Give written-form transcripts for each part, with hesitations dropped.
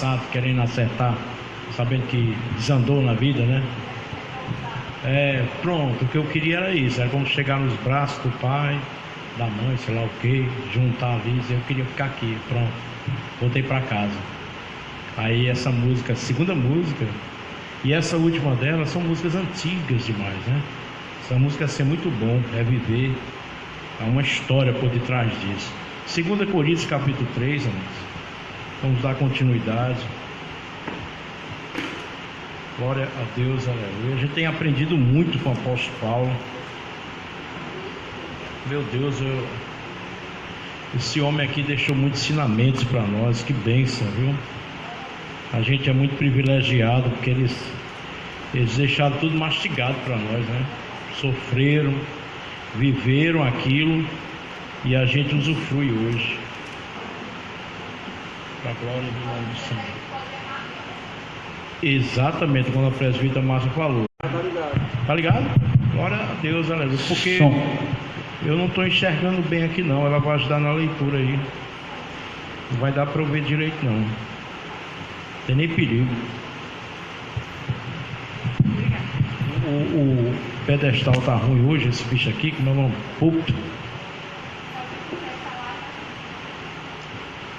fracassado, querendo acertar, sabendo que desandou na vida, né? Pronto, o que eu queria era isso, era como chegar nos braços do pai, da mãe, sei lá o que, juntar ali, dizer, eu queria ficar aqui, pronto, voltei para casa. Aí essa música, a segunda música, e essa última delas são músicas antigas demais, né? Essa música assim, é muito bom, é viver, há uma história por detrás disso. 2 Coríntios capítulo 3, amigos, vamos dar continuidade. Glória a Deus, aleluia. A gente tem aprendido muito com o apóstolo Paulo. Meu Deus, esse homem aqui deixou muitos ensinamentos para nós. Que bênção, viu? A gente é muito privilegiado porque eles deixaram tudo mastigado para nós, né? Sofreram, viveram aquilo e a gente usufrui hoje. Para a glória do nome do Senhor. Exatamente, quando a presbítera Márcia falou. Tá ligado? Glória a Deus, aleluia. Porque eu não estou enxergando bem aqui não. Ela vai ajudar na leitura aí. Não vai dar para eu ver direito não. Tem nem perigo. O pedestal tá ruim hoje, esse bicho aqui, como é o nome? Púlpito.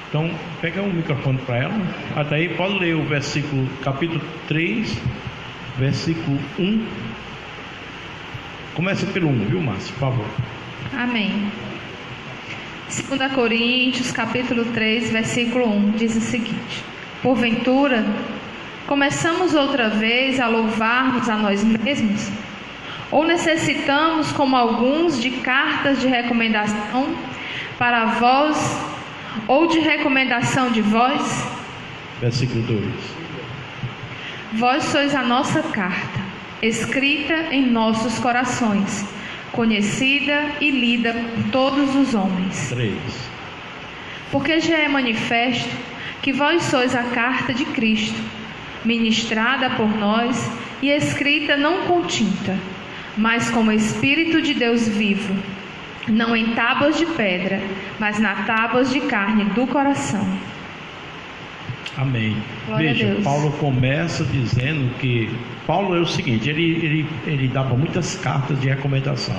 Então, pega um microfone para ela. Até aí, pode ler o versículo, capítulo 3, versículo 1. Começa pelo 1, viu, Márcio? Por favor. Amém. 2 Coríntios, capítulo 3, versículo 1, diz o seguinte: porventura, começamos outra vez a louvar-nos a nós mesmos? Ou necessitamos, como alguns, de cartas de recomendação para vós, ou de recomendação de vós? Versículo 2. Vós sois a nossa carta, escrita em nossos corações, conhecida e lida por todos os homens. 3. Porque já é manifesto que vós sois a carta de Cristo, ministrada por nós e escrita não com tinta, mas com o Espírito de Deus vivo, não em tábuas de pedra, mas nas tábuas de carne do coração. Amém. Glória Veja, a Deus. Paulo começa dizendo que Paulo é o seguinte, ele dava muitas cartas de recomendação,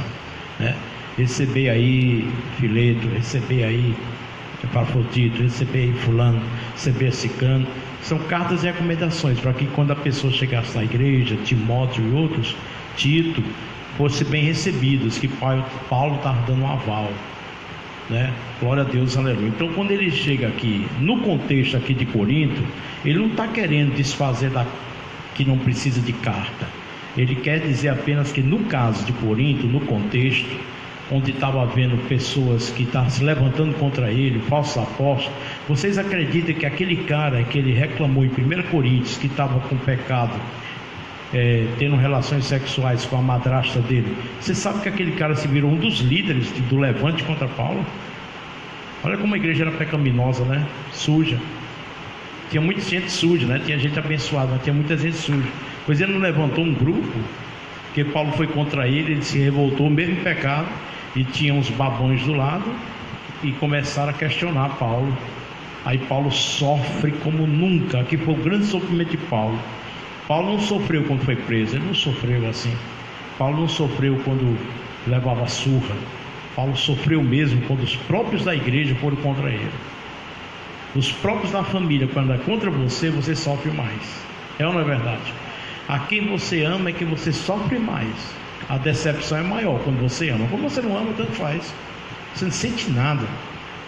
né? Receber aí Fileto, receber aí Epafrodito, receber aí fulano, receber ciclano. São cartas de recomendações para que quando a pessoa chegasse na igreja, Timóteo e outros, Tito, fossem bem recebidos, que Paulo estava dando um aval, né? Glória a Deus, aleluia. Então, quando ele chega aqui, no contexto aqui de Corinto, ele não está querendo desfazer que não precisa de carta. Ele quer dizer apenas que no caso de Corinto, no contexto, onde estava havendo pessoas que estavam se levantando contra ele, falsos apóstolos, vocês acreditam que aquele cara que ele reclamou em 1 Coríntios, que estava com pecado, tendo relações sexuais com a madrasta dele, você sabe que aquele cara se virou um dos líderes do levante contra Paulo? Olha como a igreja era pecaminosa, né? Suja. Tinha muita gente suja, né? Tinha gente abençoada, mas tinha muita gente suja. Pois ele não levantou um grupo, porque Paulo foi contra ele se revoltou, mesmo em pecado, e tinha uns babões do lado, e começaram a questionar Paulo. Aí Paulo sofre como nunca. Aqui foi o grande sofrimento de Paulo. Paulo não sofreu quando foi preso, ele não sofreu assim. Paulo não sofreu quando levava surra. Paulo sofreu mesmo quando os próprios da igreja foram contra ele. Os próprios da família, quando é contra você, você sofre mais. É ou não é verdade? A quem você ama é que você sofre mais. A decepção é maior quando você ama. Quando você não ama, tanto faz. Você não sente nada.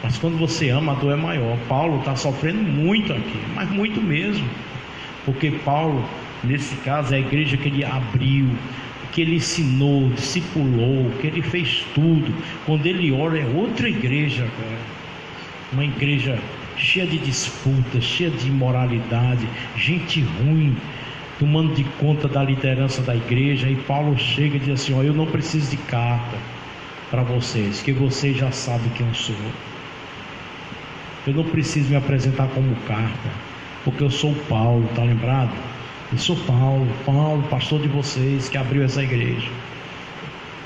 Mas quando você ama, a dor é maior. Paulo está sofrendo muito aqui, mas muito mesmo. Porque Paulo, nesse caso, é a igreja que ele abriu, que ele ensinou, discipulou, que ele fez tudo. Quando ele ora, é outra igreja agora. Uma igreja cheia de disputas, cheia de imoralidade, gente ruim, tomando de conta da liderança da igreja. E Paulo chega e diz assim: ó, eu não preciso de carta para vocês, que vocês já sabem quem eu sou. Eu não preciso me apresentar como carta, porque eu sou Paulo, tá lembrado? Eu sou Paulo, pastor de vocês, que abriu essa igreja.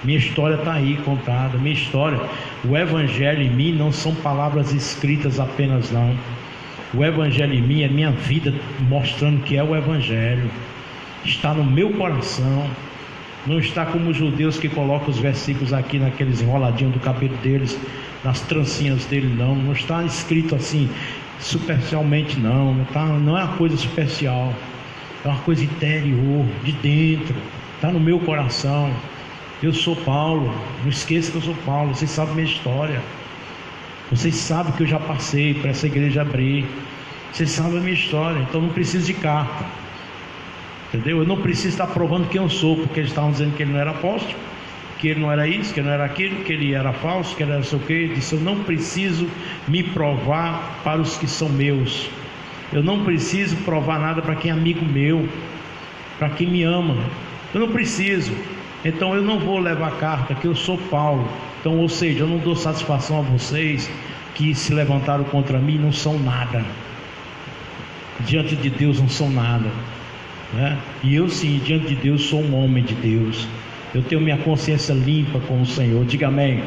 Minha história está aí contada. Minha história, o evangelho em mim não são palavras escritas apenas, não. O Evangelho em mim é minha vida mostrando que é o Evangelho. Está no meu coração. Não está como os judeus que colocam os versículos aqui naqueles enroladinhos do cabelo deles, nas trancinhas dele, não. Não está escrito assim superficialmente, não. Não é uma coisa superficial. É uma coisa interior, de dentro. Está no meu coração. Eu sou Paulo. Não esqueça que eu sou Paulo. Vocês sabem a minha história. Vocês sabem que eu já passei para essa igreja abrir. Vocês sabem a minha história. Então não preciso de carta. Entendeu? Eu não preciso estar provando quem eu sou, porque eles estavam dizendo que ele não era apóstolo, que ele não era isso, que ele não era aquilo, que ele era falso, que ele era sei o quê. Ele disse: eu não preciso me provar para os que são meus. Eu não preciso provar nada para quem é amigo meu, para quem me ama. Eu não preciso. Então eu não vou levar carta, que eu sou Paulo. Então, ou seja, eu não dou satisfação a vocês que se levantaram contra mim, não são nada. Diante de Deus não são nada, né? E eu sim, diante de Deus sou um homem de Deus. Eu tenho minha consciência limpa com o Senhor. Diga amém.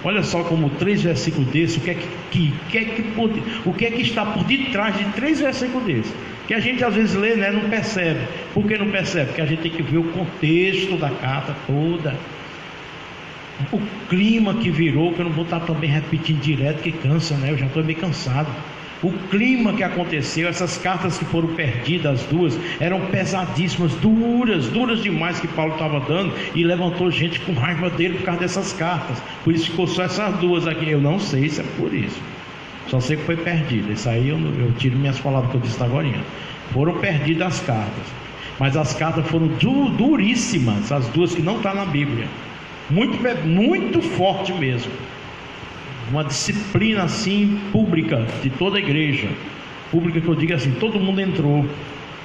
Olha só como 3 versículos desses, o que é que está por detrás de 3 versículos desses, que a gente às vezes lê, né, não percebe. Por que não percebe? Porque a gente tem que ver o contexto da carta toda, o clima que virou, que eu não vou estar também repetindo direto, que cansa, né? Eu já estou meio cansado. O clima que aconteceu, essas cartas que foram perdidas, as duas, eram pesadíssimas, duras demais, que Paulo estava dando, e levantou gente com raiva dele por causa dessas cartas. Por isso ficou só essas duas aqui. Eu não sei se é por isso, só sei que foi perdida. Isso aí eu tiro minhas palavras que eu disse agora. Foram perdidas as cartas, mas as cartas foram duríssimas, as duas que não estão na Bíblia, muito forte mesmo. Uma disciplina assim pública de toda a igreja, pública que eu digo assim, todo mundo entrou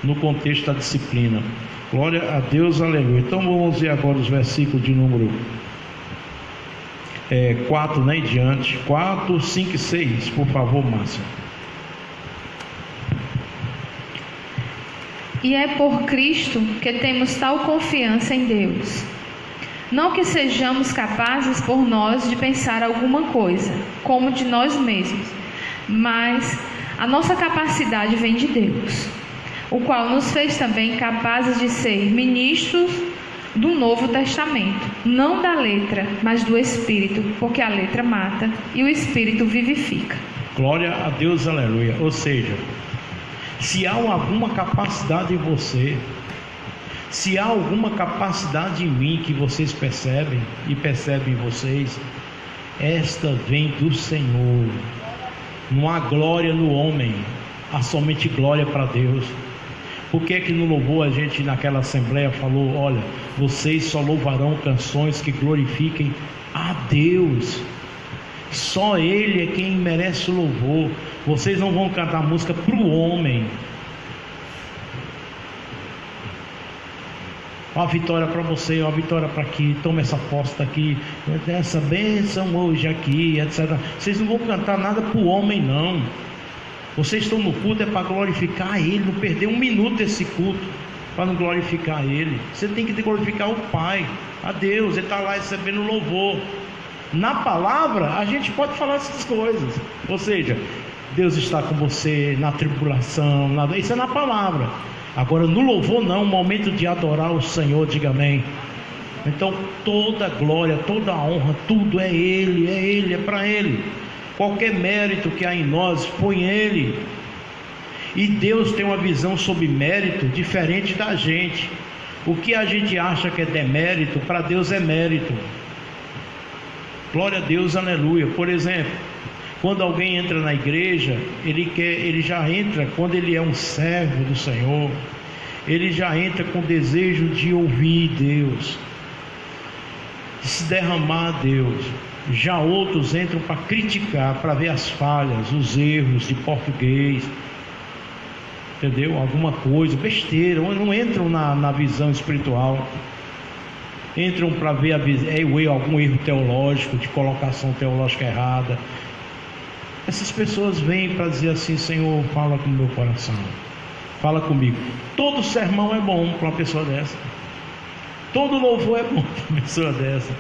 no contexto da disciplina. Glória a Deus, aleluia. Então vamos ver agora os versículos de número 4, né, em diante. 4, 5 e 6, por favor, Márcia. E é por Cristo que temos tal confiança em Deus. Não que sejamos capazes por nós de pensar alguma coisa, como de nós mesmos, mas a nossa capacidade vem de Deus, o qual nos fez também capazes de ser ministros do Novo Testamento, não da letra, mas do Espírito, porque a letra mata e o Espírito vivifica. Glória a Deus, aleluia. Ou seja, se há alguma capacidade em você, se há alguma capacidade em mim que vocês percebem e percebem em vocês, esta vem do Senhor. Não há glória no homem, há somente glória para Deus. Por que é que no louvor a gente naquela assembleia falou: olha, vocês só louvarão canções que glorifiquem a Deus. Só Ele é quem merece o louvor. Vocês não vão cantar música para o homem. Uma vitória para você, uma vitória para aqui, toma essa posta aqui, essa bênção hoje aqui, etc. Vocês não vão cantar nada para o homem, não. Vocês estão no culto é para glorificar Ele, não perder um minuto desse culto para não glorificar Ele. Você tem que glorificar o Pai, a Deus. Ele está lá recebendo louvor. Na palavra a gente pode falar essas coisas, ou seja, Deus está com você na tribulação, isso é na palavra. Agora no louvor não, momento de adorar o Senhor, diga amém. Então toda glória, toda honra, tudo é Ele, é para Ele. Qualquer mérito que há em nós, põe Ele. E Deus tem uma visão sobre mérito diferente da gente. O que a gente acha que é demérito, para Deus é mérito. Glória a Deus, aleluia. Por exemplo, quando alguém entra na igreja, ele já entra, quando ele é um servo do Senhor, ele já entra com desejo de ouvir Deus, de se derramar a Deus. Já outros entram para criticar, para ver as falhas, os erros de português, entendeu? Alguma coisa, besteira, não entram na visão espiritual. Entram para ver algum erro teológico, de colocação teológica errada. Essas pessoas vêm para dizer assim: Senhor, fala com o meu coração, fala comigo. Todo sermão é bom para uma pessoa dessa, todo louvor é bom para uma pessoa dessa,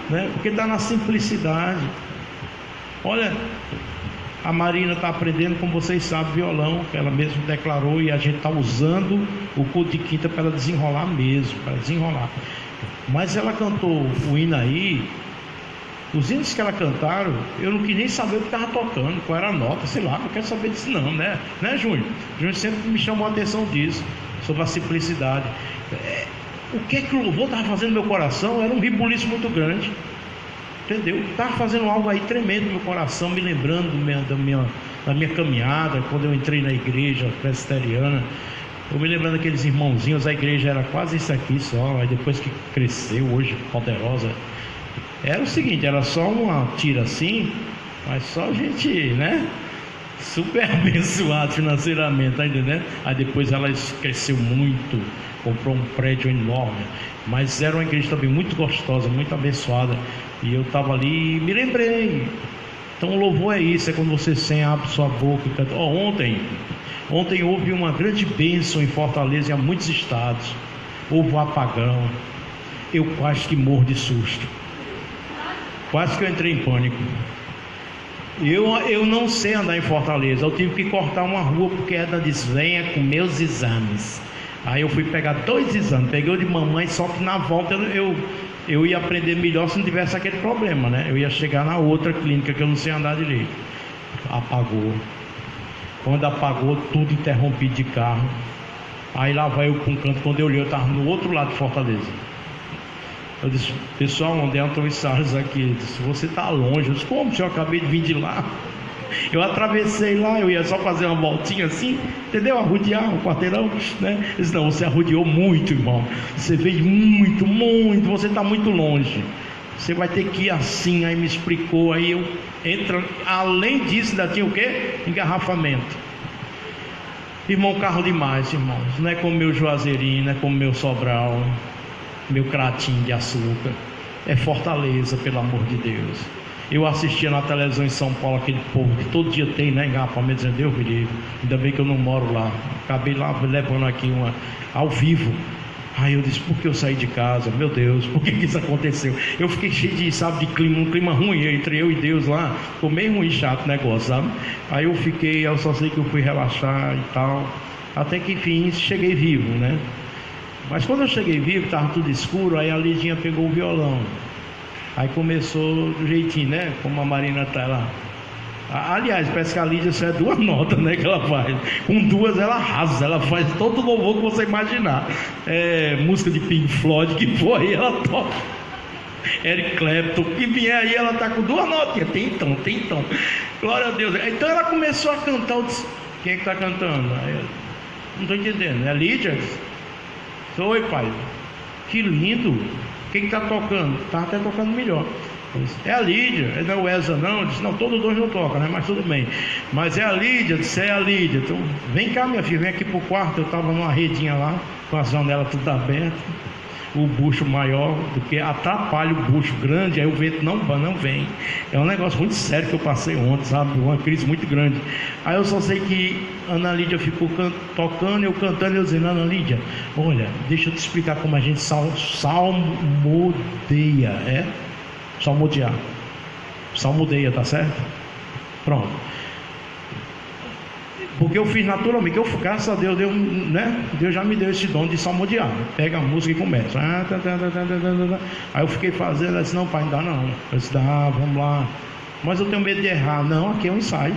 né? Porque está na simplicidade. Olha, A Marina está aprendendo, como vocês sabem, violão, que ela mesma declarou, e a gente está usando o culto de quinta para ela desenrolar mesmo, para desenrolar. Mas ela cantou o hino aí, os hinos que ela cantaram, eu não quis nem saber o que estava tocando, qual era a nota, sei lá, não quero saber disso não, né Júnior? Júnior sempre me chamou a atenção disso, sobre a simplicidade. O que é que o louvor estava fazendo no meu coração? Era um ribuliço muito grande. Entendeu? Estava fazendo algo aí tremendo no meu coração, me lembrando da minha caminhada, quando eu entrei na igreja presbiteriana. Eu me lembrando daqueles irmãozinhos, a igreja era quase isso aqui só, aí depois que cresceu, hoje poderosa. Era o seguinte, era só uma tira assim, mas só gente, né? Super abençoado financeiramente, tá entendendo? Aí depois ela cresceu muito, comprou um prédio enorme, mas era uma igreja também muito gostosa, muito abençoada. E eu estava ali e me lembrei. Então o louvor é isso, é quando você abre sua boca e canta. Ontem houve uma grande bênção em Fortaleza e em muitos estados. Houve um apagão. Eu quase que morro de susto. Quase que eu entrei em pânico. Eu não sei andar em Fortaleza. Eu tive que cortar uma rua porque ela disse: venha com meus exames. Aí eu fui pegar 2 exames. Peguei o de mamãe, só que na volta eu ia aprender melhor se não tivesse aquele problema, né? Eu ia chegar na outra clínica que eu não sei andar direito. Apagou. Quando apagou, tudo interrompido de carro. Aí lá vai eu para um canto. Quando eu olhei, eu estava no outro lado de Fortaleza. Eu disse: pessoal, onde é Antônio Salles aqui? Ele disse: você está longe. Eu disse: como, senhor? Eu acabei de vir de lá. Eu atravessei lá, eu ia só fazer uma voltinha assim, entendeu? Arrodear um quarteirão, né? Ele disse: não, você arrodeou muito, irmão. Você veio muito, você está muito longe. Você vai ter que ir assim. Aí me explicou, aí eu entro. Além disso, ainda tinha o quê? Engarrafamento. Irmão, carro demais, irmãos. Não é como meu Juazeirinho, não é como meu Sobral, meu Cratinho de açúcar. É Fortaleza, pelo amor de Deus. Eu assistia na televisão em São Paulo aquele povo que todo dia tem, né, engarrafamento, dizendo: Deus me livre, ainda bem que eu não moro lá. Acabei lá levando aqui uma ao vivo. Aí eu disse: por que eu saí de casa? Meu Deus, por que isso aconteceu? Eu fiquei cheio de, sabe, de clima, um clima ruim entre eu e Deus lá. Ficou meio ruim, chato o negócio, sabe? Aí eu só sei que eu fui relaxar e tal. Até que enfim, cheguei vivo, né? Mas quando eu cheguei vivo, estava tudo escuro. Aí a Lidinha pegou o violão. Aí começou do jeitinho, né? Como a Marina está lá. Aliás, parece que a Lídia só é 2 notas, né? Que ela faz. Com 2 ela arrasa, ela faz todo o louvor que você imaginar. Música de Pink Floyd, que foi, ela toca. Eric Clapton, que vier aí, ela tá com 2 notinhas. Tem então. Glória a Deus. Então ela começou a cantar. Eu disse: quem é que está cantando? Aí eu: não estou entendendo. É a Lídia? Oi, pai. Que lindo. Quem está tocando? Está até tocando melhor. Disse: é a Lídia. Não é o Eza não? Eu disse: não, todos 2 não tocam, né? Mas tudo bem. Mas é a Lídia. Eu disse: é a Lídia. Então vem cá, minha filha, vem aqui pro quarto. Eu estava numa redinha lá, com a janela tudo aberta. O bucho maior, porque atrapalha o bucho grande, aí o vento não vem. É um negócio muito sério que eu passei ontem, sabe? Uma crise muito grande. Aí eu só sei que Ana Lídia ficou tocando, eu cantando, eu dizendo: Ana Lídia, olha, deixa eu te explicar como a gente salmodeia, salmodiar. Salmodeia, tá certo? Pronto. Porque eu fiz naturalmente, graças a Deus, né? Deus já me deu esse dom de salmodiar. Pega a música e começa. Aí eu fiquei fazendo, ela disse: não, pai, não dá não. Eu disse: dá, vamos lá. Mas eu tenho medo de errar. Não, aqui é um ensaio.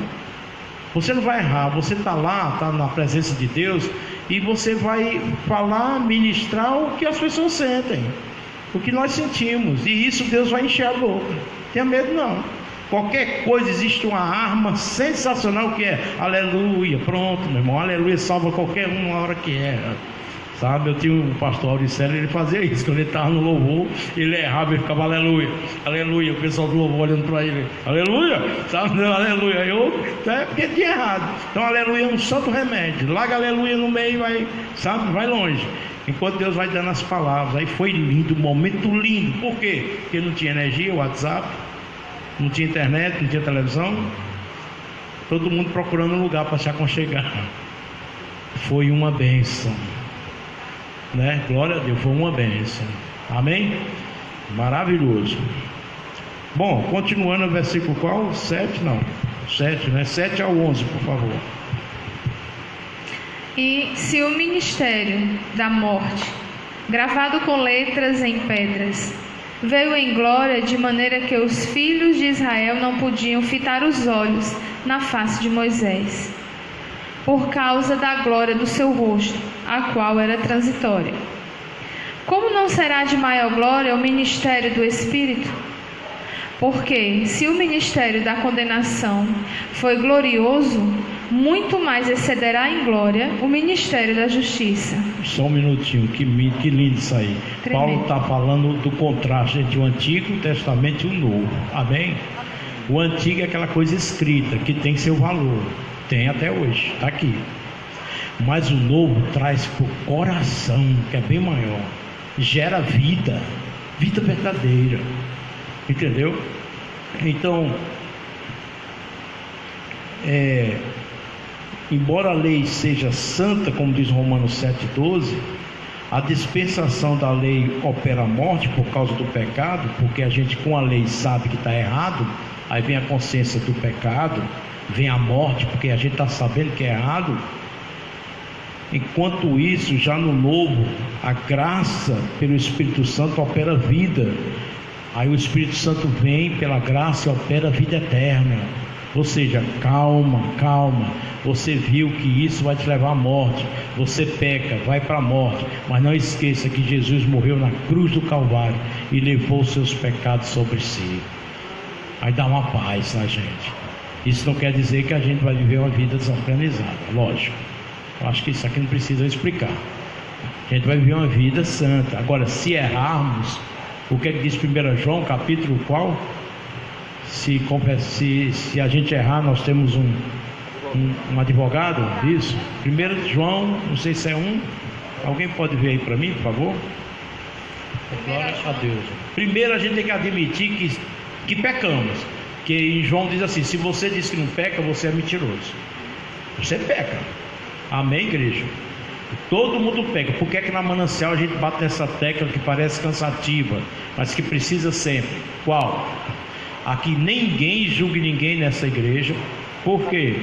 Você não vai errar, você está lá, está na presença de Deus, e você vai falar, ministrar o que as pessoas sentem, o que nós sentimos, e isso Deus vai encher a boca. Não tenha medo não. Qualquer coisa, existe uma arma sensacional que é aleluia. Pronto, meu irmão, aleluia salva qualquer um na hora que erra. Sabe, eu tinha um pastor Auricélio, ele fazia isso. Quando ele estava no louvor, ele errava e ficava aleluia, aleluia. O pessoal do louvor olhando para ele: aleluia, sabe, não, aleluia. Porque tinha errado. Então aleluia é um santo remédio. Larga aleluia no meio, vai, sabe, vai longe. Enquanto Deus vai dando as palavras. Aí foi lindo, um momento lindo. Por quê? Porque não tinha energia, WhatsApp, não tinha internet, não tinha televisão. Todo mundo procurando um lugar para se aconchegar. Foi uma bênção, né? Glória a Deus, foi uma bênção. Amém? Maravilhoso. Bom, continuando o versículo qual? 7, não. 7, né? 7 ao 11, por favor. E se o ministério da morte, gravado com letras em pedras, veio em glória de maneira que os filhos de Israel não podiam fitar os olhos na face de Moisés, por causa da glória do seu rosto, a qual era transitória. Como não será de maior glória o ministério do Espírito? Porque, se o ministério da condenação foi glorioso, muito mais excederá em glória o ministério da justiça. Só um minutinho, que lindo isso aí. Tremendo. Paulo está falando do contraste entre o Antigo Testamento e o Novo. Amém? O Antigo é aquela coisa escrita, que tem seu valor. Tem até hoje, está aqui. Mas o Novo traz para o coração, que é bem maior. Gera vida, vida verdadeira. Entendeu? Então, embora a lei seja santa, como diz Romanos 7,12, a dispensação da lei opera a morte por causa do pecado, porque a gente com a lei sabe que está errado, aí vem a consciência do pecado, vem a morte, porque a gente está sabendo que é errado. Enquanto isso, já no Novo, a graça pelo Espírito Santo opera vida. Aí o Espírito Santo vem pela graça e opera a vida eterna. Ou seja, calma, você viu que isso vai te levar à morte, você peca, vai para a morte, mas não esqueça que Jesus morreu na cruz do Calvário e levou os seus pecados sobre si. Aí dá uma paz na gente. Isso não quer dizer que a gente vai viver uma vida desorganizada, lógico. Eu acho que isso aqui não precisa explicar. A gente vai viver uma vida santa. Agora, se errarmos, o que é que diz 1 João, capítulo qual? Se a gente errar, nós temos um advogado, isso? 1 João, não sei se é alguém pode ver aí para mim, por favor? Glória a Deus. Primeiro a gente tem que admitir que pecamos, que em João diz assim: se você diz que não peca, você é mentiroso. Você peca. Amém, igreja? Todo mundo peca. Por que é que na Manancial a gente bate nessa tecla que parece cansativa, mas que precisa sempre? Qual? Aqui ninguém julgue ninguém nessa igreja. Por quê?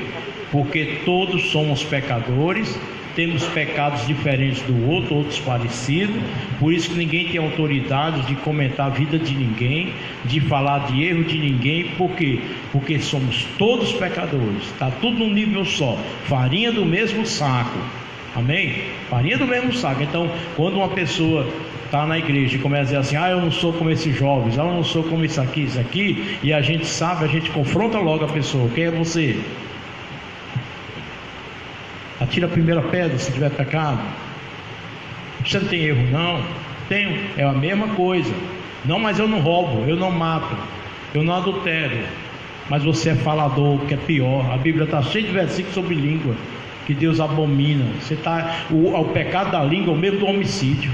Porque todos somos pecadores, temos pecados diferentes do outro, outros parecidos. Por isso que ninguém tem autoridade de comentar a vida de ninguém, de falar de erro de ninguém. Por quê? Porque somos todos pecadores. Está tudo num nível só, farinha do mesmo saco. Amém? Farinha do mesmo saco. Então, quando uma pessoa está na igreja e começa a dizer assim: eu não sou como esses jovens, eu não sou como isso aqui, e a gente sabe, a gente confronta logo a pessoa: quem é você? Atira a primeira pedra se tiver pecado. Você não tem erro? Não. Tenho. É a mesma coisa. Não, mas eu não roubo, eu não mato, eu não adultero. Mas você é falador, que é pior. A Bíblia está cheia de versículos sobre língua, que Deus abomina. O pecado da língua é o mesmo do homicídio.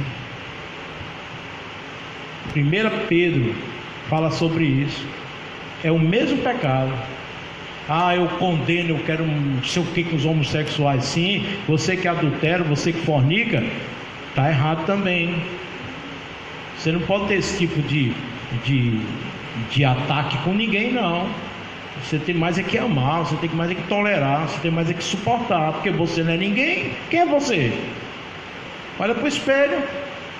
1 Pedro fala sobre isso. É o mesmo pecado. Eu condeno, eu quero não sei o que com os homossexuais. Sim, você que adultera, você que fornica, está errado também. Você não pode ter esse tipo de ataque com ninguém, não. Você tem mais é que amar, você tem mais é que tolerar, você tem mais é que suportar, porque você não é ninguém. Quem é você? Olha para o espelho.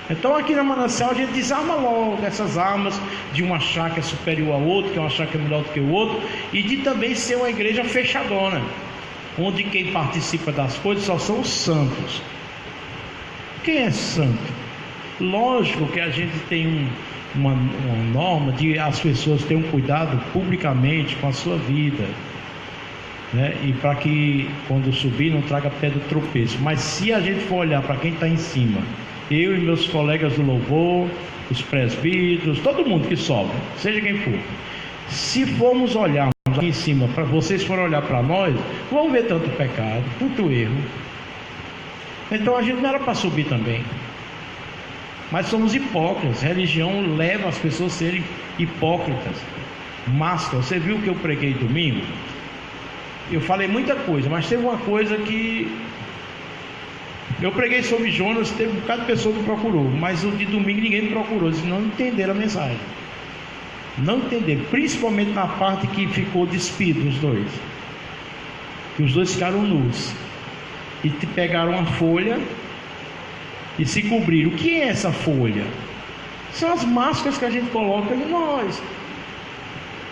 Então aqui na Manancial a gente desarma logo essas armas de um achar que é superior ao outro, que é um achar que é melhor do que o outro, e de também ser uma igreja fechadona, onde quem participa das coisas só são os santos. Quem é santo? Lógico que a gente tem uma norma de as pessoas tenham cuidado publicamente com a sua vida, né? E para que quando subir não traga pedra de tropeço. Mas se a gente for olhar para quem está em cima, eu e meus colegas do louvor, os presbíteros, todo mundo que sobe, seja quem for, se formos olhar aqui em cima, para vocês forem olhar para nós, vão ver tanto pecado, tanto erro. Então a gente não era para subir também. Mas somos hipócritas. Religião leva as pessoas a serem hipócritas. Máscara. Você viu o que eu preguei domingo? Eu falei muita coisa, mas teve uma coisa que eu preguei sobre Jonas, teve um bocado de pessoa que me procurou, mas o de domingo ninguém me procurou. Eles não entenderam a mensagem. Não entenderam, principalmente na parte que ficou despido os dois. E os dois ficaram nus. E pegaram uma folha e se cobriram. O que é essa folha? São as máscaras que a gente coloca em nós.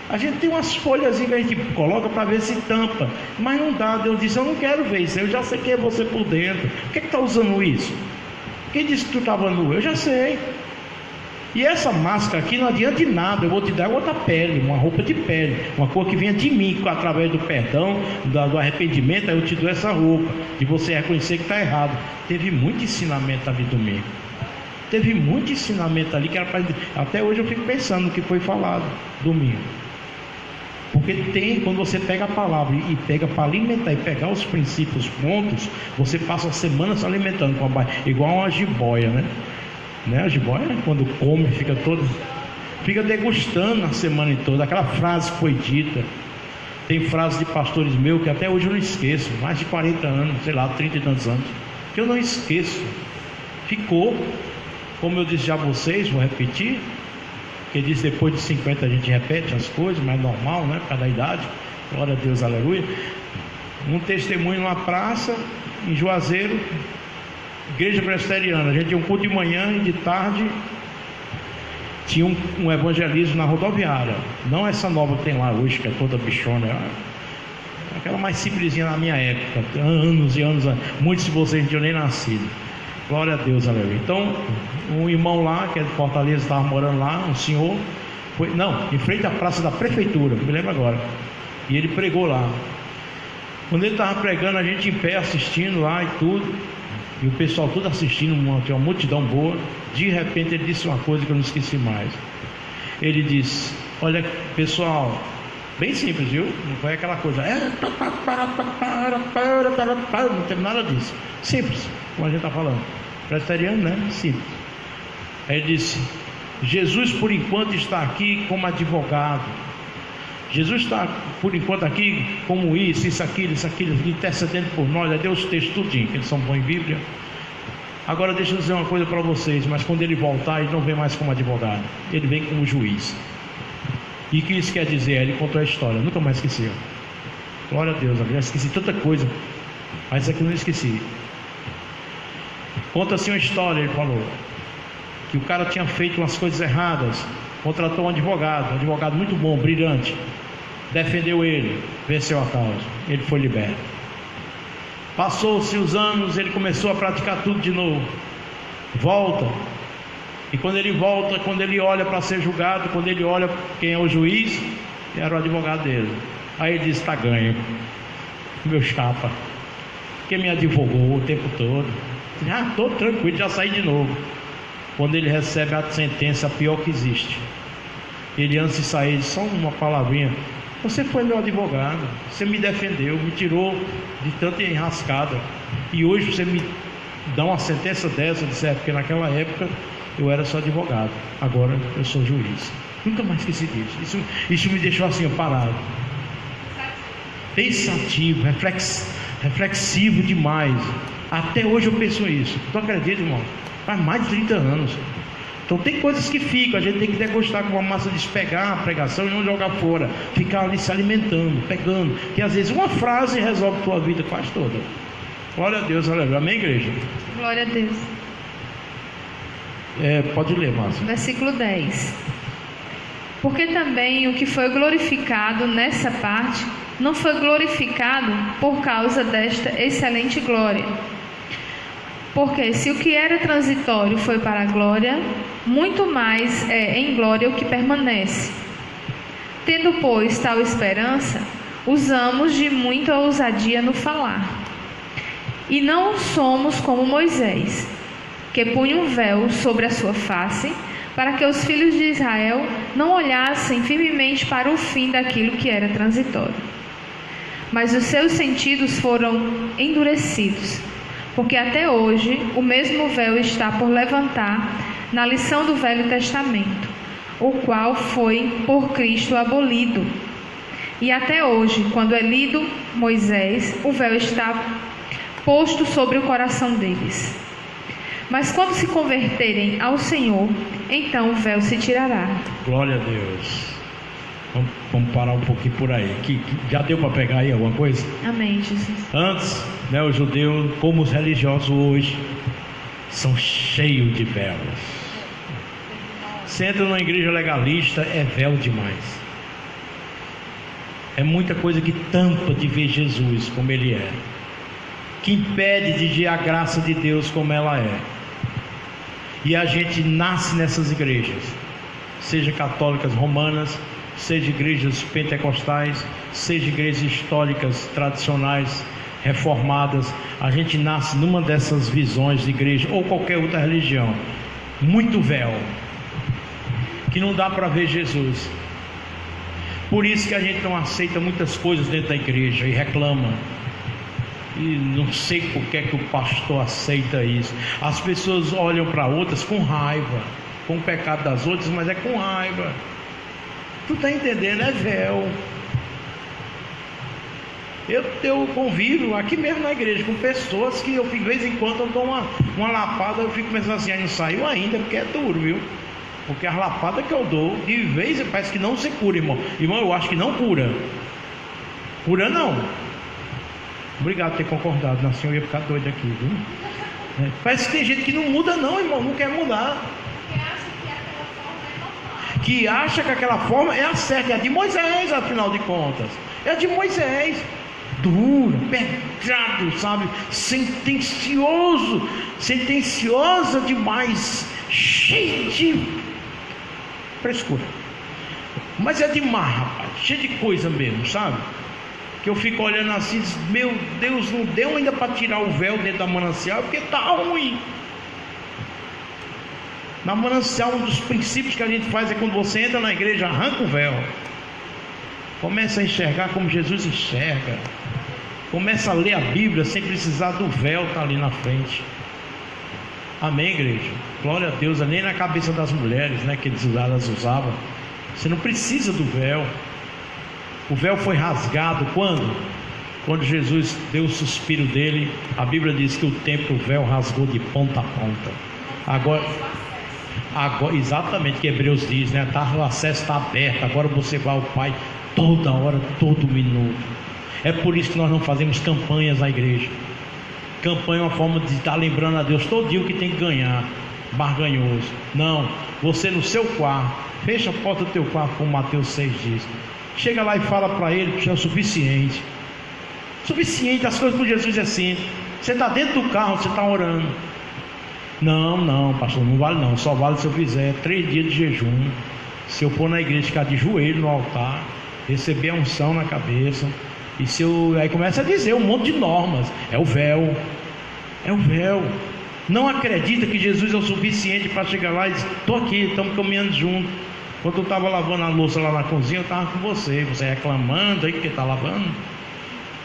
A gente tem umas folhas que a gente coloca para ver se tampa. Mas não dá. Deus disse, eu não quero ver isso. Eu já sei quem é você por dentro. Por que está usando isso? Quem disse que tu estava nu? Eu já sei. E essa máscara aqui não adianta de nada. Eu vou te dar outra pele, uma roupa de pele, uma cor que venha de mim, através do perdão, do arrependimento. Aí eu te dou essa roupa, de você reconhecer que está errado. Teve muito ensinamento ali domingo. Teve muito ensinamento ali que era para... Até hoje eu fico pensando no que foi falado domingo. Porque tem, quando você pega a palavra e pega para alimentar e pegar os princípios prontos, você passa a semana se alimentando com a igual uma jiboia, né? A jiboia, quando come, fica degustando a semana toda. Aquela frase que foi dita. Tem frases de pastores meus que até hoje eu não esqueço. Mais de 40 anos, sei lá, 30 e tantos anos, que eu não esqueço. Ficou, como eu disse já a vocês, vou repetir. Que diz depois de 50 a gente repete as coisas, mas é normal, né? Por causa da idade. Glória a Deus, aleluia. Um testemunho numa praça, em Juazeiro, igreja presbiteriana. A gente tinha um culto de manhã e de tarde tinha um evangelismo na rodoviária. Não essa nova que tem lá hoje, que é toda bichona. Aquela mais simplesinha na minha época. Anos e anos. Muitos de vocês não tinham nem nascido. Glória a Deus, aleluia. Então, um irmão lá, que é de Fortaleza, estava morando lá, um senhor, em frente à praça da prefeitura, me lembro agora. E ele pregou lá. Quando ele estava pregando, a gente em pé assistindo lá e tudo, e o pessoal tudo assistindo, uma multidão boa. De repente ele disse uma coisa que eu não esqueci mais. Ele disse, olha pessoal, bem simples, viu? Não foi aquela coisa, não tem nada disso. Simples, como a gente está falando. Presbiteriano, né? Simples. Aí ele disse, Jesus por enquanto está aqui como advogado. Jesus está por enquanto aqui como isso, aquilo, intercedendo por nós. Aí deu os textos tudinho, que eles são bons em Bíblia. Agora deixa eu dizer uma coisa para vocês, mas quando ele voltar, ele não vem mais como advogado, ele vem como juiz. E o que isso quer dizer? Ele contou a história, nunca mais esqueceu. Glória a Deus, eu já esqueci tanta coisa, mas isso aqui eu não esqueci. Conta assim uma história, ele falou, que o cara tinha feito umas coisas erradas, contratou um advogado muito bom, brilhante, defendeu ele, venceu a causa, ele foi liberto. Passou-se os anos, ele começou a praticar tudo de novo. Volta. E quando ele volta, quando ele olha para ser julgado, quando ele olha quem é o juiz, era o advogado dele. Aí ele disse, está ganho, meu chapa, que me advogou o tempo todo. Estou tranquilo, já saí de novo. Quando ele recebe a sentença pior que existe, ele antes de sair, só uma palavrinha, você foi meu advogado, você me defendeu, me tirou de tanta enrascada, e hoje você me dá uma sentença dessa, porque naquela época eu era só advogado, agora eu sou juiz. Nunca mais esqueci disso. Isso me deixou assim, parado, pensativo, reflexivo demais. Até hoje eu penso isso. Tu acredita, irmão? Faz mais de 30 anos. Então tem coisas que ficam, a gente tem que degustar com uma massa de pegar a pregação e não jogar fora, ficar ali se alimentando, pegando, que às vezes uma frase resolve a tua vida quase toda. Glória a Deus, aleluia. Amém, igreja? Glória a Deus. Pode ler, Márcia. Versículo 10. Porque também o que foi glorificado nessa parte não foi glorificado por causa desta excelente glória. Porque se o que era transitório foi para a glória, muito mais é em glória o que permanece. Tendo, pois, tal esperança, usamos de muita ousadia no falar. E não somos como Moisés, que punha um véu sobre a sua face, para que os filhos de Israel não olhassem firmemente para o fim daquilo que era transitório. Mas os seus sentidos foram endurecidos, porque até hoje o mesmo véu está por levantar na lição do Velho Testamento, o qual foi por Cristo abolido. E até hoje, quando é lido Moisés, o véu está posto sobre o coração deles. Mas quando se converterem ao Senhor, então o véu se tirará. Glória a Deus. Vamos parar um pouquinho por aí. Que já deu para pegar aí alguma coisa? Amém, Jesus. Antes, né, os judeus, como os religiosos hoje, são cheios de velas. Você entra numa igreja legalista, é véu demais. É muita coisa que tampa de ver Jesus como Ele é, que impede de ver a graça de Deus como ela é. E a gente nasce nessas igrejas, seja católicas romanas, seja igrejas pentecostais, seja igrejas históricas, tradicionais, reformadas. A gente nasce numa dessas visões de igreja, ou qualquer outra religião, muito véu, que não dá para ver Jesus. Por isso que a gente não aceita muitas coisas dentro da igreja e reclama. E não sei por que é que o pastor aceita isso. As pessoas olham para outras com raiva, com o pecado das outras, mas é com raiva. Tu está entendendo? É véu. Eu convivo aqui mesmo na igreja com pessoas que eu, de vez em quando, eu dou uma lapada, eu fico pensando assim, não saiu ainda, porque é duro, viu? Porque a lapada que eu dou, de vez parece que não se cura, irmão. Irmão, eu acho que não cura. Cura não. Obrigado por ter concordado, não, senhor, eu ia ficar doido aqui, viu? Parece que tem gente que não muda não, irmão, não quer mudar. Que acha que aquela forma é a certa, é a de Moisés, afinal de contas. É a de Moisés. Duro, pesado, sabe? Sentenciosa demais, cheio de frescura. Mas é demais, rapaz, cheio de coisa mesmo, sabe? Que eu fico olhando assim, meu Deus, não deu ainda para tirar o véu dentro da manancial, porque tá ruim. Na manancial, um dos princípios que a gente faz é quando você entra na igreja, arranca o véu. Começa a enxergar como Jesus enxerga. Começa a ler a Bíblia sem precisar do véu estar ali na frente. Amém, igreja? Glória a Deus. Nem na cabeça das mulheres, né, que elas usavam. Você não precisa do véu. O véu foi rasgado quando? Quando Jesus deu o suspiro dele. A Bíblia diz que o templo, o véu rasgou de ponta a ponta. Agora, exatamente, que Hebreus diz, né? O acesso está aberto. Agora você vai ao Pai toda hora, todo minuto. É por isso que nós não fazemos campanhas na igreja. Campanha é uma forma de estar lembrando a Deus todo dia o que tem que ganhar. Barganhoso. Não, você no seu quarto, fecha a porta do teu quarto, como Mateus 6 diz. Chega lá e fala para ele que é o suficiente. Suficiente, as coisas com Jesus é assim. Você está dentro do carro, você está orando. Não, pastor, não vale não. Só vale se eu fizer 3 dias de jejum. Se eu for na igreja, ficar de joelho no altar, receber a unção na cabeça. E se eu... Aí começa a dizer um monte de normas. É o véu. É o véu. Não acredita que Jesus é o suficiente para chegar lá e dizer: estou aqui, estamos caminhando juntos. Quando eu estava lavando a louça lá na cozinha, eu estava com você reclamando aí que está lavando,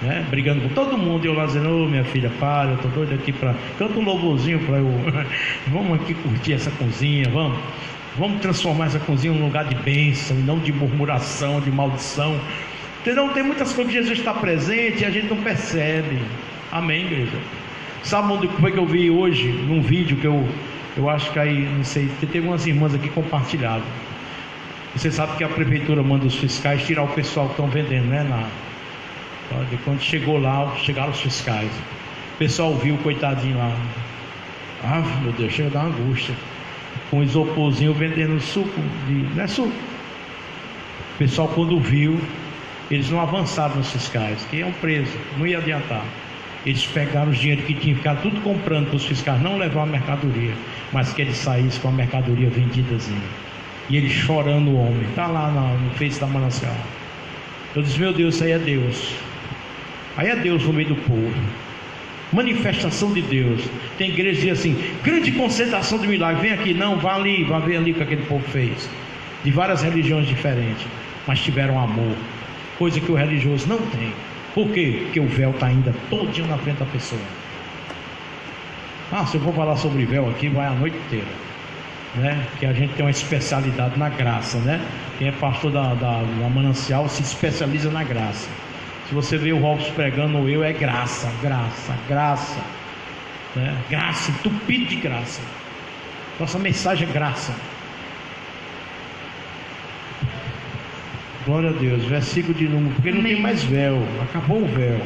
né? Brigando com todo mundo, e eu lá dizendo: ô minha filha, para, eu estou doido aqui para... Canta um louvorzinho para eu... Vamos aqui curtir essa cozinha, vamos transformar essa cozinha num lugar de bênção, não de murmuração, de maldição. Entendeu? Tem muitas coisas que Jesus está presente e a gente não percebe. Amém, igreja? Sabe onde foi que eu vi hoje, num vídeo que eu acho que aí, não sei, que teve umas irmãs aqui compartilhadas. Você sabe que a prefeitura manda os fiscais tirar o pessoal que estão vendendo, né? Quando chegou lá, chegaram os fiscais. O pessoal viu o coitadinho lá. Ah, meu Deus, chega a dar uma angústia. Com um isoporzinho vendendo suco, não é suco. O pessoal, quando viu, eles não avançaram nos fiscais, que iam presos, não ia adiantar. Eles pegaram os dinheiro que tinham ficado tudo comprando para os fiscais não levar a mercadoria, mas que eles saíssem com a mercadoria vendidazinha. E ele chorando, o homem, está lá no Face da Manancial. Eu disse: meu Deus, isso aí é Deus. Aí é Deus no meio do povo. Manifestação de Deus. Tem igreja que diz assim: grande concentração de milagres. Vem aqui, não, vá ver ali o que aquele povo fez. De várias religiões diferentes, mas tiveram amor, coisa que o religioso não tem. Por quê? Porque o véu está ainda todinho na frente da pessoa. Se eu vou falar sobre véu aqui, vai a noite inteira, né? Que a gente tem uma especialidade na graça, né? Quem é pastor da Manancial se especializa na graça. Se você vê o Robson pregando, ou eu, é graça, né? Graça, entupido de graça. Nossa mensagem é graça. Glória a Deus. Versículo de número, porque não tem mais véu, acabou o véu.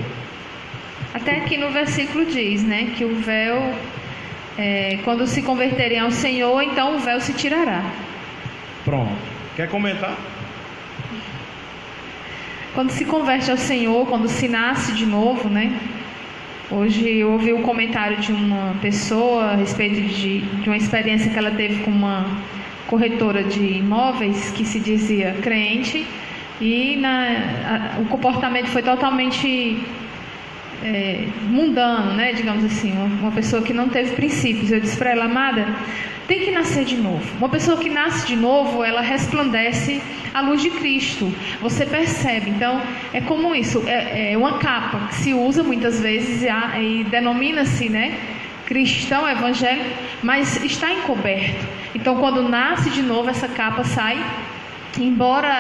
Até aqui no versículo diz, né, que o véu, quando se converterem ao Senhor, então o véu se tirará. Pronto. Quer comentar? Quando se converte ao Senhor, quando se nasce de novo, né? Hoje eu ouvi um comentário de uma pessoa a respeito de uma experiência que ela teve com uma corretora de imóveis que se dizia crente e o comportamento foi totalmente mundano, né? Digamos assim, uma pessoa que não teve princípios. Eu disse para ela: amada, tem que nascer de novo. Uma pessoa que nasce de novo, ela resplandece a luz de Cristo. Você percebe. Então, é como isso. É uma capa que se usa muitas vezes e denomina-se, né, cristão evangélico, mas está encoberto. Então, quando nasce de novo, essa capa sai. Embora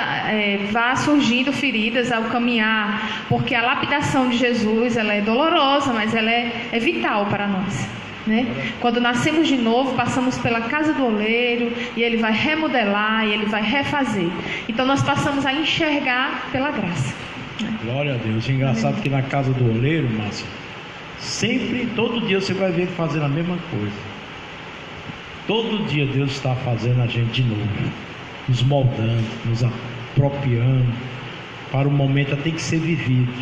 vá surgindo feridas ao caminhar, porque a lapidação de Jesus, ela é dolorosa, mas ela é vital para nós, né? Quando nascemos de novo, passamos pela casa do oleiro e ele vai remodelar e ele vai refazer. Então nós passamos a enxergar pela graça, né? Glória a Deus. Engraçado que na casa do oleiro, Márcia, sempre, todo dia você vai ver fazendo a mesma coisa. Todo dia Deus está fazendo a gente de novo, nos moldando, nos apropriando para o momento tem que ser vivido.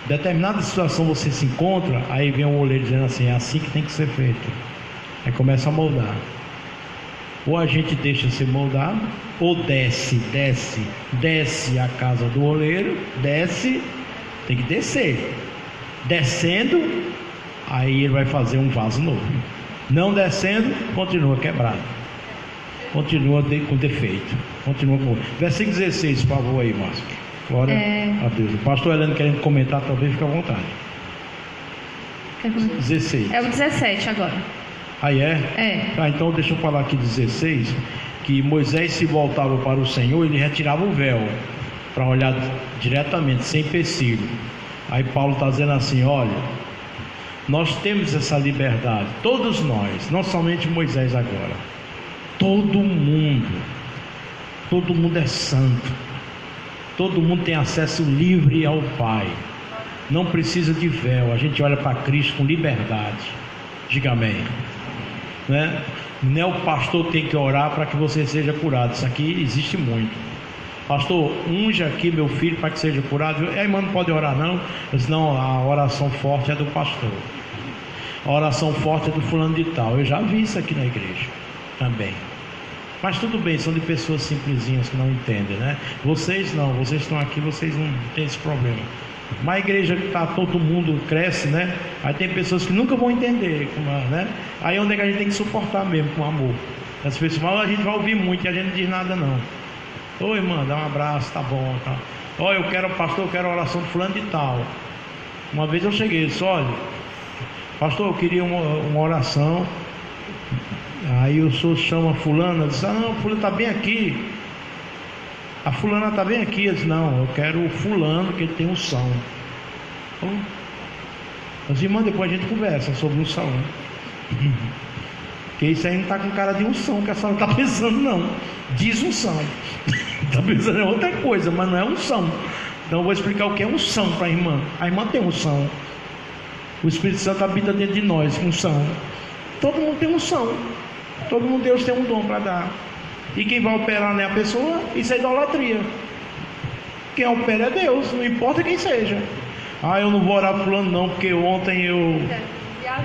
Determinada situação você se encontra, aí vem um oleiro dizendo assim: é assim que tem que ser feito. Aí começa a moldar. Ou a gente deixa ser moldado, ou desce a casa do oleiro, desce, tem que descer. Descendo, aí ele vai fazer um vaso novo. Não descendo, continua quebrado. Continua com defeito. Continua com... Versículo 16, por favor, aí, Márcio. Glória a Deus. O pastor Heleno querendo comentar, talvez fique à vontade. 16. É o 17 agora. Aí é? Então deixa eu falar aqui 16. Que Moisés se voltava para o Senhor, ele retirava o véu para olhar diretamente, sem empecilho. Aí Paulo está dizendo assim: olha, nós temos essa liberdade, todos nós, não somente Moisés agora. Todo mundo é santo, todo mundo tem acesso livre ao Pai, não precisa de véu, a gente olha para Cristo com liberdade. Diga amém, né? Não é o pastor tem que orar para que você seja curado, isso aqui existe muito. Pastor, unge aqui meu filho para que seja curado. A irmã não pode orar não? Eu disse: não, a oração forte é do pastor, a oração forte é do fulano de tal. Eu já vi isso aqui na igreja também. Mas tudo bem, são de pessoas simplesinhas que não entendem, né? Vocês não, vocês estão aqui, vocês não têm esse problema. Mas a igreja que está, todo mundo cresce, né? Aí tem pessoas que nunca vão entender, né? Aí é onde é que a gente tem que suportar mesmo, com amor. As pessoas falam: a gente vai ouvir muito e a gente não diz nada não. Ô irmã, dá um abraço, tá bom, tá. Ó, eu quero, pastor, eu quero a oração de fulano de tal. Uma vez eu cheguei e disse: olha, pastor, eu queria uma oração. Aí o senhor chama fulana, diz: ah, não, fulana está bem aqui. A fulana está bem aqui. Eu disse: não, eu quero o fulano, que ele tem unção. As irmãs, depois a gente conversa sobre unção. Porque isso aí não está com cara de unção que a senhora está pensando, não. Diz unção. Está pensando em outra coisa, mas não é unção. Então eu vou explicar o que é unção para a irmã. A irmã tem unção. O Espírito Santo habita dentro de nós, unção. Todo mundo tem unção. Todo mundo, Deus tem um dom para dar. E quem vai operar não é a pessoa, isso é idolatria. Quem opera é Deus, não importa quem seja. Ah, eu não vou orar fulano não, porque ontem eu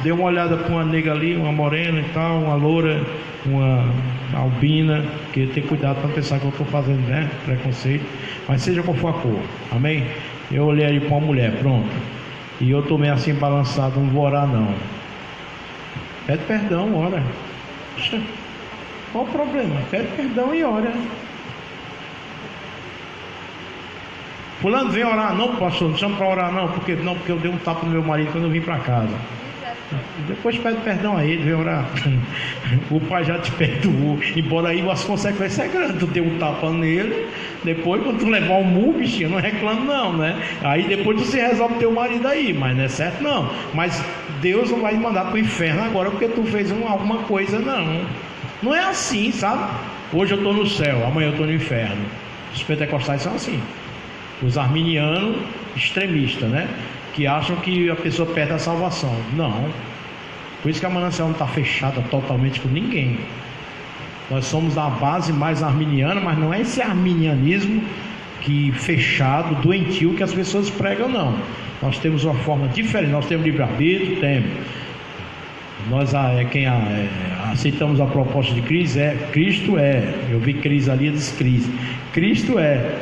dei uma olhada para uma nega ali, uma morena e tal, uma loura, uma albina, que tem cuidado para não pensar que eu estou fazendo, né, preconceito. Mas seja qual for a cor, amém? Eu olhei ali para uma mulher, pronto. E eu estou meio assim balançado, não vou orar não. Pede perdão, ora. Puxa, qual o problema? Pede perdão e ora. Fulano, vem orar. Não, pastor, não chama para orar não. Porque eu dei um tapa no meu marido quando eu vim para casa. Depois pede perdão a ele, vem orar. O pai já te perdoou. Embora aí as consequências é grandes. Tu deu um tapa nele. Depois, quando tu levar um murro, bichinho, não reclama não, né? Aí depois tu se resolve teu marido aí. Mas não é certo não. Mas Deus não vai mandar para o inferno agora porque tu fez alguma coisa, não. Não é assim, sabe? Hoje eu estou no céu, amanhã eu estou no inferno. Os pentecostais são assim. Os arminianos extremistas, né? Que acham que a pessoa perde a salvação. Não. Por isso que a Manancial não está fechada totalmente com ninguém. Nós somos da base mais arminiana, mas não é esse arminianismo que fechado, doentio que as pessoas pregam, não. Nós temos uma forma diferente. Nós temos livre-arbítrio, temos. Nós aceitamos a proposta de Cristo é. Eu vi Cris ali, eu disse Cristo é.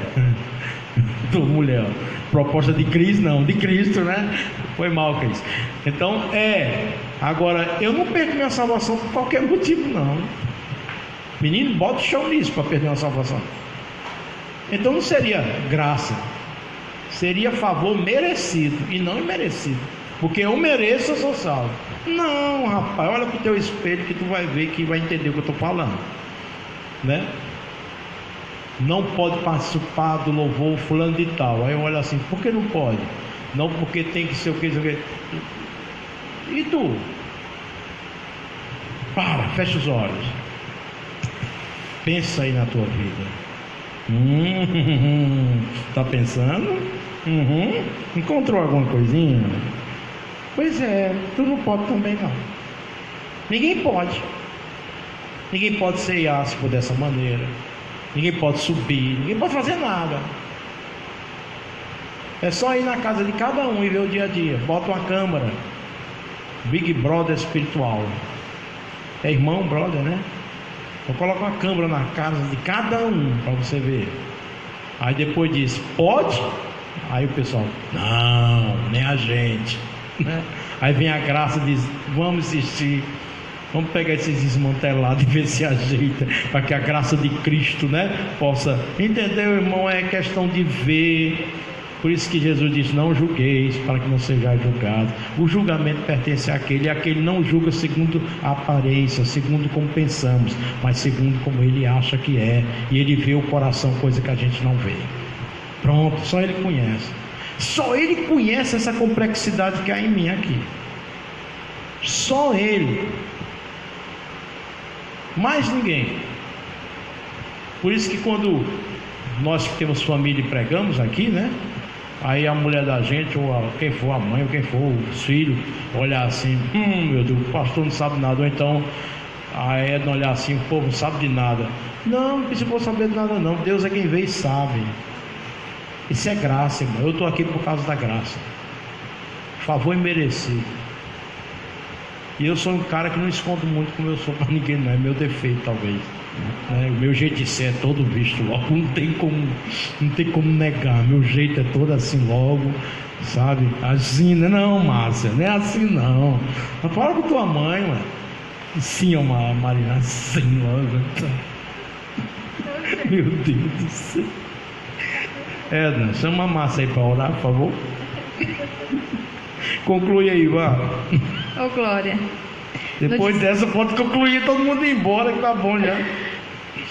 Tô mulher. Proposta de Cris não, de Cristo, né? Foi mal, Cris. Então Agora, eu não perco minha salvação por qualquer motivo, não. Menino, bota o chão nisso para perder uma salvação. Então não seria graça, seria favor merecido e não imerecido. Porque eu mereço, eu sou salvo. Não, rapaz, olha pro teu espelho que tu vai ver, que vai entender o que eu estou falando, né? Não pode participar do louvor fulano de tal. Aí eu olho assim, por que não pode? Não, porque tem que ser o que. E tu? Fecha os olhos. Pensa aí na tua vida. Tá pensando? Encontrou alguma coisinha? Pois é, tu não pode também não. Ninguém pode. Ninguém pode ser iaspo dessa maneira. Ninguém pode subir, ninguém pode fazer nada. É só ir na casa de cada um e ver o dia a dia. Bota uma câmera, Big Brother espiritual. É irmão, brother, né? Então coloca uma câmera na casa de cada um para você ver. Aí depois diz, pode? Aí o pessoal, não, nem a gente, né? Aí vem a graça e diz, vamos assistir. Vamos pegar esses desmantelados e ver se ajeita, para que a graça de Cristo, né, possa... Entendeu, irmão? É questão de ver. Por isso que Jesus disse, não julgueis, para que não sejais julgados. O julgamento pertence àquele, e aquele não julga segundo a aparência, segundo como pensamos, mas segundo como ele acha que é. E ele vê o coração, coisa que a gente não vê. Pronto, só ele conhece. Só ele conhece essa complexidade que há em mim aqui. Só ele. Mais ninguém. Por isso que quando nós que temos família e pregamos aqui, né? Aí a mulher da gente, ou quem for a mãe, ou quem for os filhos, olhar assim, meu Deus, o pastor não sabe nada. Ou então a Edna olhar assim, o povo não sabe de nada. Não precisa saber de nada não. Deus é quem vê e sabe. Isso é graça, irmão. Eu estou aqui por causa da graça. Favor imerecido. E eu sou um cara que não escondo muito como eu sou para ninguém, não. É meu defeito, talvez. O meu jeito de ser é todo visto logo. Não tem como negar. Meu jeito é todo assim logo, sabe? Assim, não, Márcia, não é assim não. Mas fala com tua mãe, mano. Sim, Marina, assim logo. Meu Deus do céu. Edna, chama a Márcia aí para orar, por favor. Conclui aí, vá. Ô, Glória. Depois dessa pode concluir, todo mundo ir embora, que tá bom já.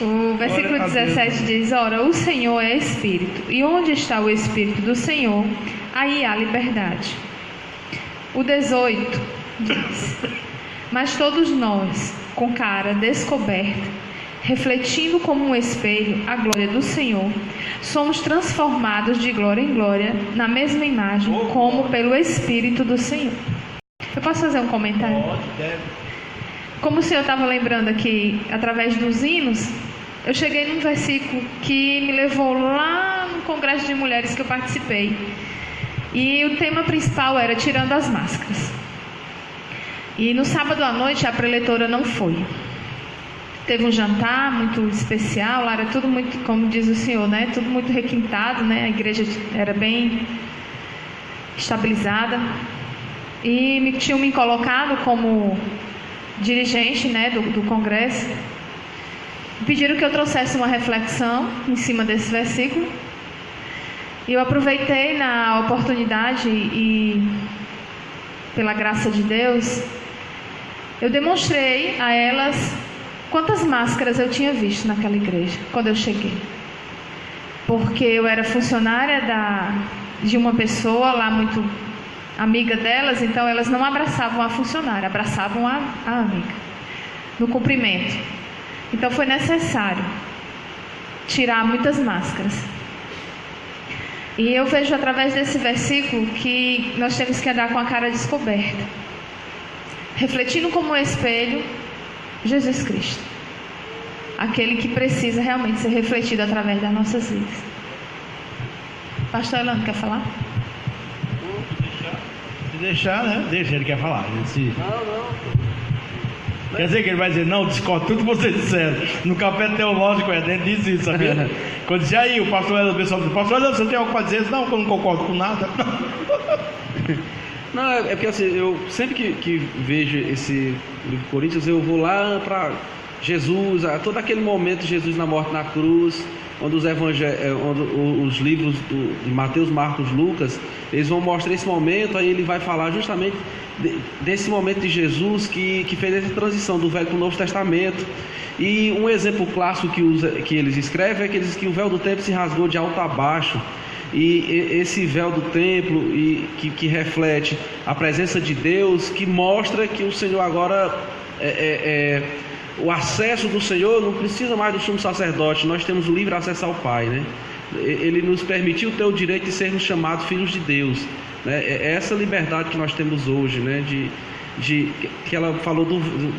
O versículo 17 diz, ora, o Senhor é Espírito, e onde está o Espírito do Senhor, aí há liberdade. O 18 diz, mas todos nós, com cara descoberta, refletindo como um espelho a glória do Senhor, somos transformados de glória em glória na mesma imagem, como pelo Espírito do Senhor. Eu posso fazer um comentário? Pode, deve. Como o Senhor estava lembrando aqui, através dos hinos, eu cheguei num versículo que me levou lá no congresso de mulheres que eu participei. E o tema principal era tirando as máscaras. E no sábado à noite a preletora não foi. Teve um jantar muito especial, lá era tudo muito, como diz o Senhor, né? Tudo muito requintado, né? A igreja era bem estabilizada. E tinham me colocado como dirigente, né, do congresso. Pediram que eu trouxesse uma reflexão em cima desse versículo. E eu aproveitei na oportunidade e, pela graça de Deus, eu demonstrei a elas quantas máscaras eu tinha visto naquela igreja quando eu cheguei. Porque eu era funcionária de uma pessoa lá muito amiga delas, então elas não abraçavam a funcionária, abraçavam a amiga no cumprimento. Então foi necessário tirar muitas máscaras. E eu vejo através desse versículo que nós temos que andar com a cara descoberta, refletindo como um espelho Jesus Cristo, aquele que precisa realmente ser refletido através das nossas vidas. Pastor Elano, quer falar? Se deixar, né? Deixa, ele quer falar. Não. Quer dizer que ele vai dizer, não, discordo tudo que vocês disseram. No café teológico, dentro diz isso, sabia? Quando diz aí, o pastor Elano, o pessoal diz, pastor Elano, você tem algo para dizer? Não, que eu não concordo com nada. Não, é porque assim, eu sempre que vejo esse livro de Coríntios, eu vou lá para Jesus, todo aquele momento de Jesus na morte na cruz, onde os livros de Mateus, Marcos, Lucas, eles vão mostrar esse momento, aí ele vai falar justamente desse momento de Jesus que fez essa transição do Velho para o Novo Testamento. E um exemplo clássico que eles escrevem é que o véu do templo se rasgou de alto a baixo. E esse véu do templo que reflete a presença de Deus, que mostra que o Senhor agora o acesso do Senhor não precisa mais do sumo sacerdote, nós temos o livre acesso ao Pai, né? Ele nos permitiu ter o direito de sermos chamados filhos de Deus, né? É essa liberdade que nós temos hoje, né? Que ela falou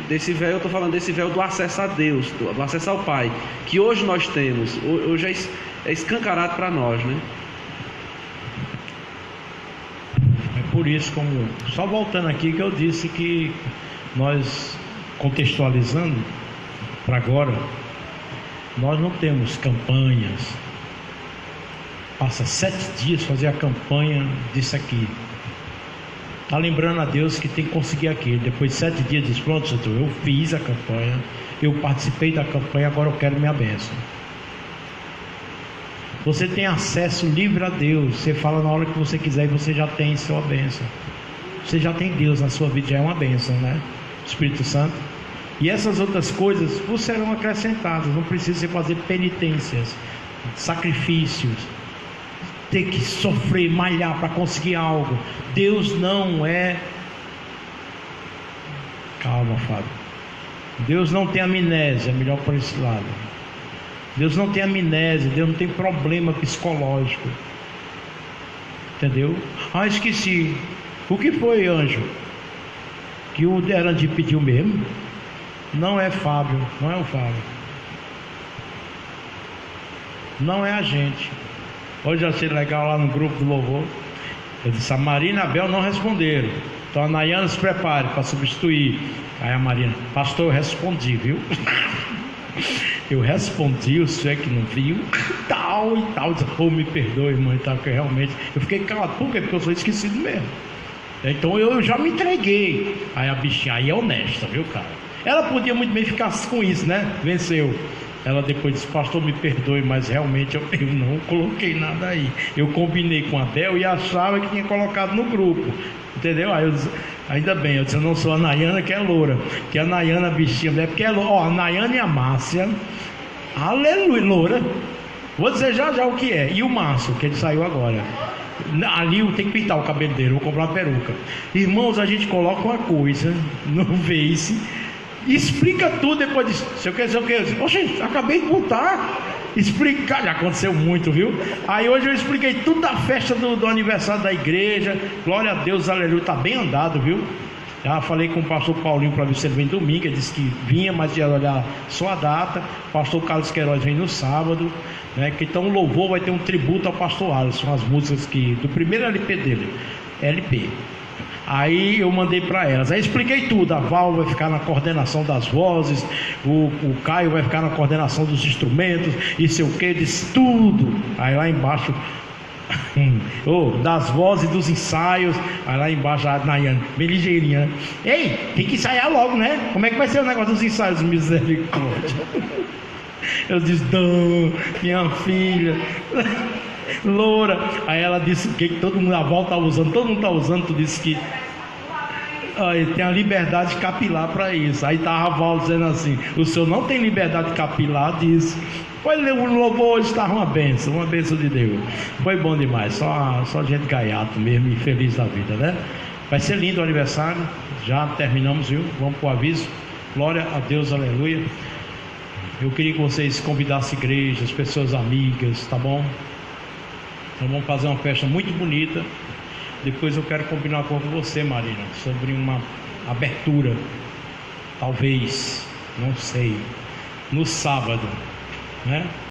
desse véu, eu estou falando desse véu do acesso a Deus, do acesso ao Pai, que hoje nós temos, hoje é escancarado para nós, né? É por isso, só voltando aqui, que eu disse que nós, contextualizando para agora, nós não temos campanhas. Passa 7 dias fazer a campanha disso aqui. Está lembrando a Deus que tem que conseguir aquilo. Depois de 7 dias diz, pronto, Senhor, eu fiz a campanha, eu participei da campanha, agora eu quero minha bênção. Você tem acesso livre a Deus. Você fala na hora que você quiser e você já tem sua bênção. Você já tem Deus na sua vida, já é uma bênção, né? Espírito Santo. E essas outras coisas vos serão acrescentadas. Não precisa você fazer penitências, sacrifícios, ter que sofrer, malhar para conseguir algo. Deus não é... Calma, Fábio. Deus não tem amnésia, é melhor por esse lado. Deus não tem amnésia, Deus não tem problema psicológico. Entendeu? Ah, esqueci. O que foi, anjo? Que o Derandi pediu mesmo? Não é Fábio, não é o Fábio. Não é a gente. Hoje eu achei legal lá no grupo do louvor. Eu disse, a Marina e a Bel não responderam. Então a Nayana se prepare para substituir. Aí a Marina, pastor, eu respondi, viu? Eu respondi, o senhor é que não viu, tal e tal. Disse, pô, me perdoe, irmão, tal, que realmente eu fiquei calado. Por quê? Porque eu sou esquecido mesmo. Então eu já me entreguei. Aí a bichinha aí é honesta, viu, cara? Ela podia muito bem ficar com isso, né? Venceu. Ela depois disse, pastor, me perdoe, mas realmente eu não coloquei nada aí. Eu combinei com a Bel e achava que tinha colocado no grupo. Entendeu? Aí eu disse, ainda bem, eu disse, eu não sou a Nayana, que é loura. Que a Nayana, bichinha, é porque é loura. Ó, a Nayana e a Márcia, aleluia, loura. Vou dizer já o que é. E o Márcio, que ele saiu agora. Ali eu tenho que pintar o cabelo dele, vou comprar uma peruca. Irmãos, a gente coloca uma coisa no Face, explica tudo depois disso. Sei o que. Oxe, acabei de botar. Explicar, já aconteceu muito, viu? Aí hoje eu expliquei tudo da festa do aniversário da igreja. Glória a Deus, aleluia, tá bem andado, viu? Já falei com o pastor Paulinho para ver se ele vem domingo. Ele disse que vinha, mas ia olhar só a data. O pastor Carlos Queiroz vem no sábado, né? Que então o louvor vai ter um tributo ao pastor Alisson, as músicas do primeiro LP dele, LP. Aí eu mandei para elas, aí expliquei tudo. A Val vai ficar na coordenação das vozes, o Caio vai ficar na coordenação dos instrumentos, e sei o que, disse tudo. Aí lá embaixo das vozes e dos ensaios. Aí lá embaixo a Nayane, bem ligeirinha, né? Ei, tem que ensaiar logo, né? Como é que vai ser o negócio dos ensaios, misericórdia? Eu disse, não, minha filha loura. Aí ela disse que todo mundo, a Val tá usando, todo mundo tá usando. Tu disse que tem a liberdade capilar para isso. Aí tava a Val dizendo assim, o senhor não tem liberdade capilar disso. Foi o louvor hoje, estava uma bênção de Deus. Foi bom demais, só gente gaiato mesmo e feliz da vida, né? Vai ser lindo o aniversário. Já terminamos, viu? Vamos pro aviso. Glória a Deus, aleluia. Eu queria que vocês convidassem igrejas, pessoas amigas, tá bom? Então vamos fazer uma festa muito bonita. Depois eu quero combinar com você, Marina, sobre uma abertura, talvez, não sei, no sábado, né?